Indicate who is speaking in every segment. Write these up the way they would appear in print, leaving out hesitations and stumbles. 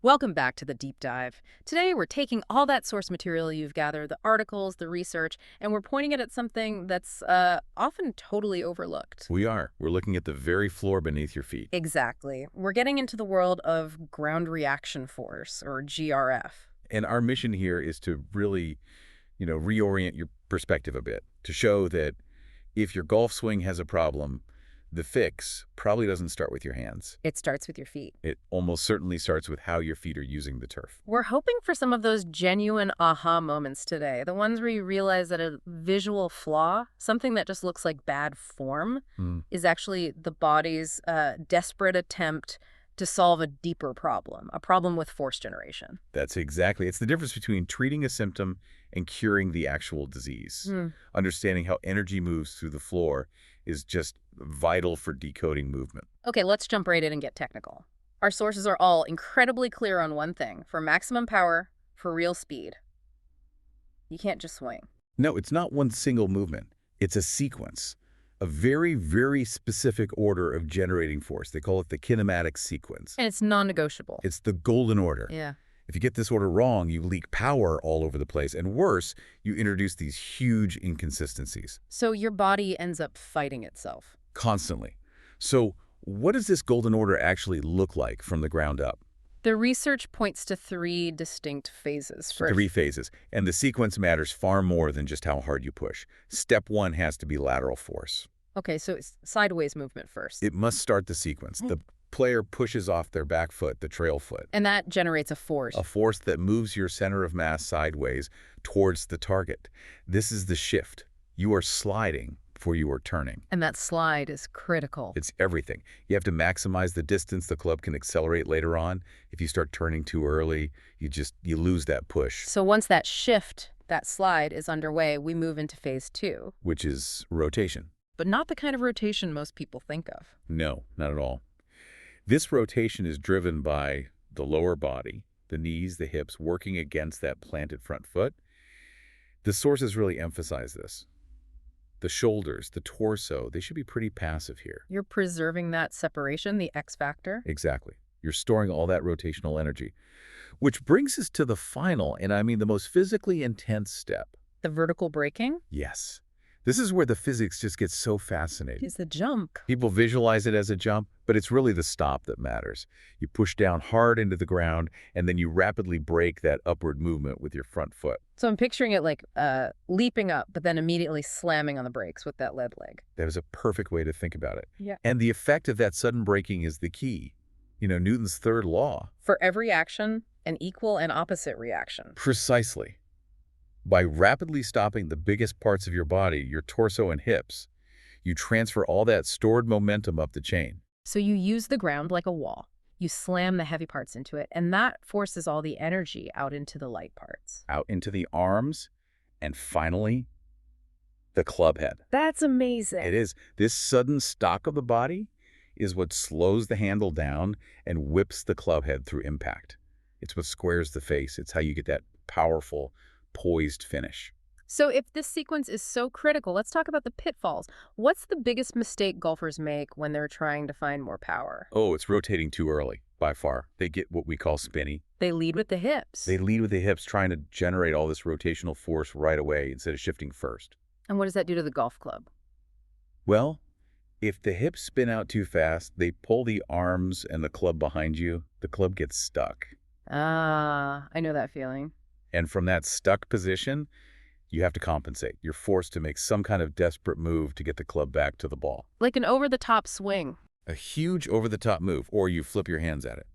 Speaker 1: Welcome back to the deep dive. Today, we're taking all that source material you've gathered, the articles, the research, and we're pointing it at something that's often totally overlooked.
Speaker 2: We are. We're looking at the very floor beneath your feet.
Speaker 1: Exactly. We're getting into the world of ground reaction force, or GRF.
Speaker 2: And our mission here is to really, reorient your perspective a bit, to show that if your golf swing has a problem, the fix probably doesn't start with your hands.
Speaker 1: It starts with your feet.
Speaker 2: It almost certainly starts with how your feet are using the turf.
Speaker 1: We're hoping for some of those genuine aha moments today, the ones where you realize that a visual flaw, something that just looks like bad form, is actually the body's desperate attempt to solve a deeper problem, a problem with force generation.
Speaker 2: That's exactly. It's the difference between treating a symptom and curing the actual disease. Understanding how energy moves through the floor is just vital for decoding movement.
Speaker 1: Okay, let's jump right in and get technical. Our sources are all incredibly clear on one thing. For maximum power, for real speed, you can't just swing.
Speaker 2: No, it's not one single movement. It's a sequence, a very, very specific order of generating force. They call it the kinematic sequence.
Speaker 1: And it's non-negotiable.
Speaker 2: It's the golden order.
Speaker 1: Yeah.
Speaker 2: If you get this order wrong, you leak power all over the place. And worse, you introduce these huge inconsistencies.
Speaker 1: So your body ends up fighting itself.
Speaker 2: Constantly. So what does this golden order actually look like from the ground up?
Speaker 1: The research points to three distinct phases.
Speaker 2: Three phases. And the sequence matters far more than just how hard you push. Step one has to be lateral force.
Speaker 1: Okay, so it's sideways movement first.
Speaker 2: It must start the sequence. The player pushes off their back foot, the trail foot.
Speaker 1: And that generates a force.
Speaker 2: A force that moves your center of mass sideways towards the target. This is the shift. You are sliding before you are turning.
Speaker 1: And that slide is critical.
Speaker 2: It's everything. You have to maximize the distance the club can accelerate later on. If you start turning too early, you lose that push.
Speaker 1: So once that shift, that slide is underway, we move into phase two.
Speaker 2: Which is rotation.
Speaker 1: But not the kind of rotation most people think of.
Speaker 2: No, not at all. This rotation is driven by the lower body, the knees, the hips, working against that planted front foot. The sources really emphasize this. The shoulders, the torso, they should be pretty passive here.
Speaker 1: You're preserving that separation, the X factor.
Speaker 2: Exactly. You're storing all that rotational energy. Which brings us to the final, and I mean the most physically intense step.
Speaker 1: The vertical braking?
Speaker 2: Yes. This is where the physics just gets so fascinating.
Speaker 1: It's the jump.
Speaker 2: People visualize it as a jump, but it's really the stop that matters. You push down hard into the ground, and then you rapidly break that upward movement with your front foot.
Speaker 1: So I'm picturing it like leaping up, but then immediately slamming on the brakes with that lead leg.
Speaker 2: That is a perfect way to think about it.
Speaker 1: Yeah.
Speaker 2: And the effect of that sudden braking is the key. Newton's third law.
Speaker 1: For every action, an equal and opposite reaction.
Speaker 2: Precisely. By rapidly stopping the biggest parts of your body, your torso and hips, you transfer all that stored momentum up the chain.
Speaker 1: So you use the ground like a wall. You slam the heavy parts into it, and that forces all the energy out into the light parts.
Speaker 2: Out into the arms, and finally, the club head.
Speaker 1: That's amazing.
Speaker 2: It is. This sudden stock of the body is what slows the handle down and whips the club head through impact. It's what squares the face. It's how you get that powerful, poised finish.
Speaker 1: So if this sequence is so critical, let's talk about the pitfalls. What's the biggest mistake golfers make when they're trying to find more power?
Speaker 2: Oh, it's rotating too early, by far. They get what we call spinny.
Speaker 1: They lead with the hips.
Speaker 2: They lead with the hips, trying to generate all this rotational force right away instead of shifting first.
Speaker 1: And what does that do to the golf club?
Speaker 2: Well, if the hips spin out too fast, they pull the arms and the club behind you, the club gets stuck.
Speaker 1: Ah, I know that feeling.
Speaker 2: And from that stuck position, you have to compensate. You're forced to make some kind of desperate move to get the club back to the ball.
Speaker 1: Like an over-the-top swing.
Speaker 2: A huge over-the-top move, or you flip your hands at it.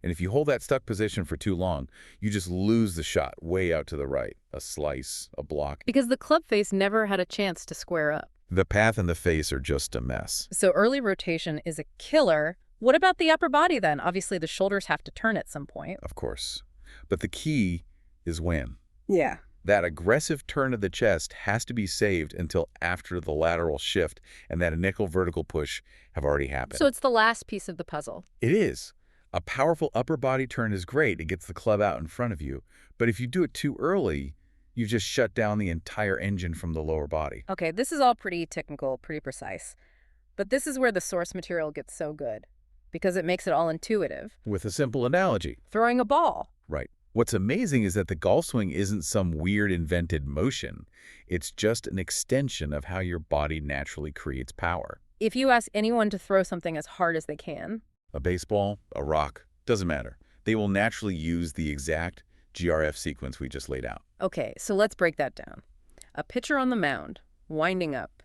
Speaker 2: And if you hold that stuck position for too long, you just lose the shot way out to the right. A slice, a block.
Speaker 1: Because the club face never had a chance to square up.
Speaker 2: The path and the face are just a mess.
Speaker 1: So early rotation is a killer. What about the upper body then? Obviously, the shoulders have to turn at some point.
Speaker 2: Of course. But the key is when.
Speaker 1: Yeah.
Speaker 2: That aggressive turn of the chest has to be saved until after the lateral shift and that initial vertical push have already happened.
Speaker 1: So it's the last piece of the puzzle.
Speaker 2: It is. A powerful upper body turn is great. It gets the club out in front of you. But if you do it too early, you just shut down the entire engine from the lower body.
Speaker 1: Okay, this is all pretty technical, pretty precise. But this is where the source material gets so good. because it makes it all intuitive.
Speaker 2: With a simple analogy.
Speaker 1: Throwing a ball.
Speaker 2: Right. What's amazing is that the golf swing isn't some weird invented motion. It's just an extension of how your body naturally creates power.
Speaker 1: If you ask anyone to throw something as hard as they can,
Speaker 2: A baseball, a rock, doesn't matter. They will naturally use the exact GRF sequence we just laid out.
Speaker 1: okay, so let's break that down. A pitcher on the mound, winding up.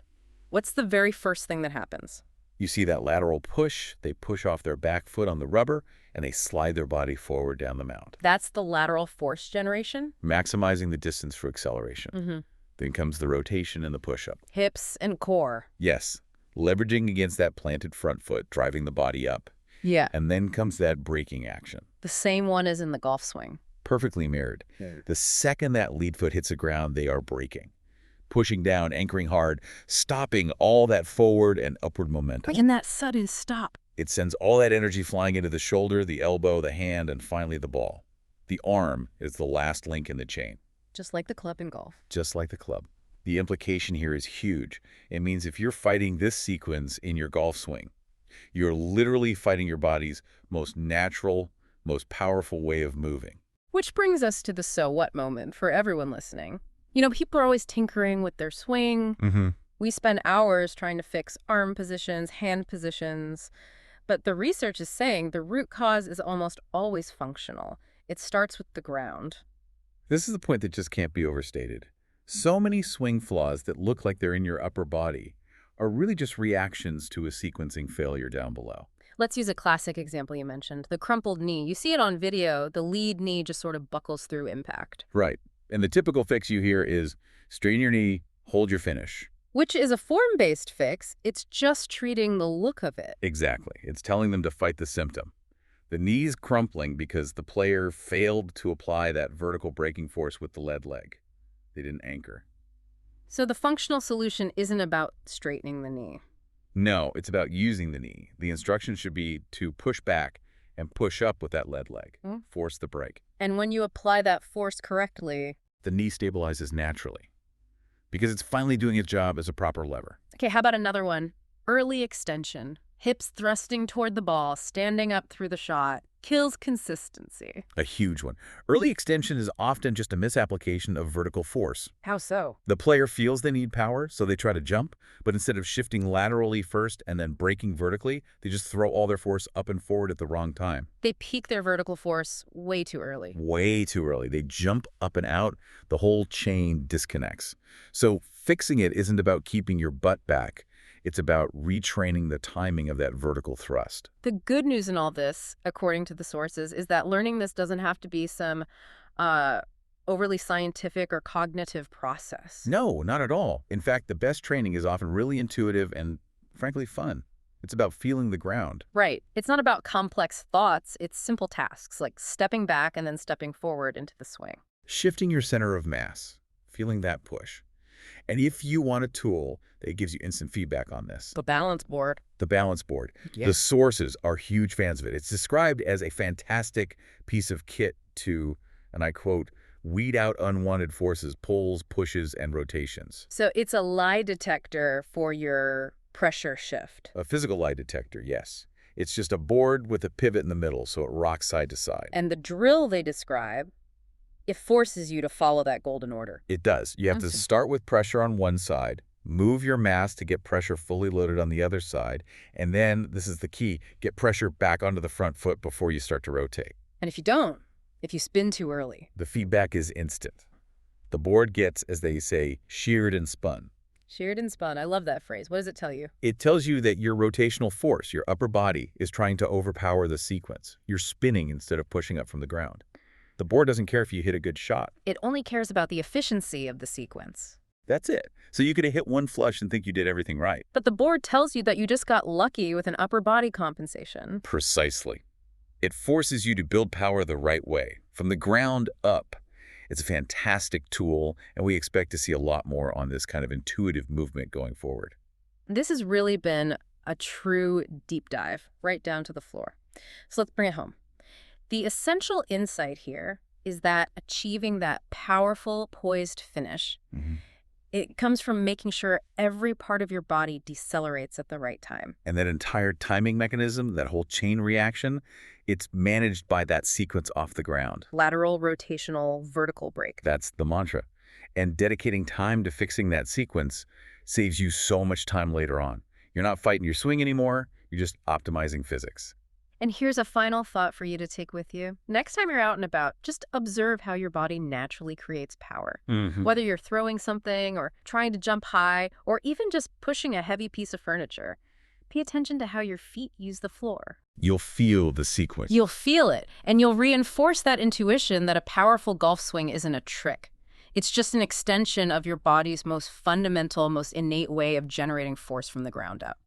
Speaker 1: What's the very first thing that happens?
Speaker 2: You see that lateral push, they push off their back foot on the rubber, and they slide their body forward down the mound,
Speaker 1: That's the lateral force generation?
Speaker 2: maximizing the distance for acceleration.
Speaker 1: Mm-hmm.
Speaker 2: Then comes the rotation and the push-up.
Speaker 1: Hips and core.
Speaker 2: Yes, leveraging against that planted front foot, driving the body up.
Speaker 1: Yeah.
Speaker 2: And then comes that braking action.
Speaker 1: The same one as in the golf swing.
Speaker 2: Perfectly mirrored. The second that lead foot hits the ground, they are braking. Pushing down, anchoring hard, stopping all that forward and upward momentum.
Speaker 1: And that sudden stop.
Speaker 2: It sends all that energy flying into the shoulder, the elbow, the hand, and finally the ball. The arm is the last link in the chain.
Speaker 1: Just like the club in golf.
Speaker 2: Just like the club. The implication here is huge. It means if you're fighting this sequence in your golf swing, you're literally fighting your body's most natural, most powerful way of moving.
Speaker 1: Which brings us to the so what moment for everyone listening. You know, people are always tinkering with their swing.
Speaker 2: Mm-hmm.
Speaker 1: We spend hours trying to fix arm positions, hand positions. But the research is saying the root cause is almost always functional. It starts with the ground.
Speaker 2: This is the point that just can't be overstated. So many swing flaws that look like they're in your upper body are really just reactions to a sequencing failure down below.
Speaker 1: Let's use a classic example you mentioned, the crumpled knee. You see it on video, the lead knee just sort of buckles through impact.
Speaker 2: Right. And the typical fix you hear is straighten your knee, hold your finish.
Speaker 1: Which is a form-based fix. It's just treating the look of it.
Speaker 2: Exactly. It's telling them to fight the symptom. The knee's crumpling because the player failed to apply that vertical braking force with the lead leg. They didn't anchor.
Speaker 1: So the functional solution isn't about straightening the knee.
Speaker 2: No, it's about using the knee. The instruction should be to push back and push up with that lead leg. Force the brake.
Speaker 1: And when you apply that force correctly...
Speaker 2: The knee stabilizes naturally because it's finally doing its job as a proper lever.
Speaker 1: Okay, how about another one? Early extension. Hips thrusting toward the ball, standing up through the shot. Kills consistency.
Speaker 2: A huge one. Early extension is often just a misapplication of vertical force.
Speaker 1: How so?
Speaker 2: The player feels they need power, so they try to jump, but instead of shifting laterally first and then braking vertically, they just throw all their force up and forward at the wrong time.
Speaker 1: They peak their vertical force way too early.
Speaker 2: Way too early. They jump up and out. The whole chain disconnects. So fixing it isn't about keeping your butt back. It's about retraining the timing of that vertical thrust.
Speaker 1: The good news in all this, according to the sources, is that learning this doesn't have to be some overly scientific or cognitive process.
Speaker 2: No, not at all. In fact, the best training is often really intuitive and, frankly, fun. It's about feeling the ground.
Speaker 1: Right. It's not about complex thoughts. It's simple tasks like stepping back and then stepping forward into the swing.
Speaker 2: Shifting your center of mass, feeling that push. And if you want a tool that gives you instant feedback on this,
Speaker 1: The balance board.
Speaker 2: the balance board.
Speaker 1: Yeah.
Speaker 2: The sources are huge fans of it. It's described as a fantastic piece of kit to, and I quote, weed out unwanted forces, pulls, pushes, and rotations.
Speaker 1: So it's a lie detector for your pressure shift.
Speaker 2: A physical lie detector, yes. It's just a board with a pivot in the middle, so it rocks side to side.
Speaker 1: And the drill they describe, it forces you to follow that golden order.
Speaker 2: It does. You have to start with pressure on one side, move your mass to get pressure fully loaded on the other side, and then, this is the key, get pressure back onto the front foot before you start to rotate.
Speaker 1: And if you don't, if you spin too early.
Speaker 2: The feedback is instant. The board gets, as they say, sheared and spun.
Speaker 1: Sheared and spun. I love that phrase. What does it tell you?
Speaker 2: It tells you that your rotational force, your upper body, is trying to overpower the sequence. You're spinning instead of pushing up from the ground. The board doesn't care if you hit a good shot.
Speaker 1: It only cares about the efficiency of the sequence.
Speaker 2: That's it. So you could hit one flush and think you did everything right.
Speaker 1: But the board tells you that you just got lucky with an upper body compensation.
Speaker 2: Precisely. It forces you to build power the right way, from the ground up. It's a fantastic tool, and we expect to see a lot more on this kind of intuitive movement going forward.
Speaker 1: This has really been a true deep dive, right down to the floor. So let's bring it home. The essential insight here is that achieving that powerful, poised finish It comes from making sure every part of your body decelerates at the right time.
Speaker 2: And that entire timing mechanism, that whole chain reaction, it's managed by that sequence off the ground.
Speaker 1: Lateral, rotational, vertical brake.
Speaker 2: That's the mantra. And dedicating time to fixing that sequence saves you so much time later on. You're not fighting your swing anymore, you're just optimizing physics.
Speaker 1: And here's a final thought for you to take with you. Next time you're out and about, just observe how your body naturally creates power. Whether you're throwing something or trying to jump high or even just pushing a heavy piece of furniture, pay attention to how your feet use the floor.
Speaker 2: You'll feel the sequence.
Speaker 1: You'll feel it, and you'll reinforce that intuition that a powerful golf swing isn't a trick. It's just an extension of your body's most fundamental, most innate way of generating force from the ground up.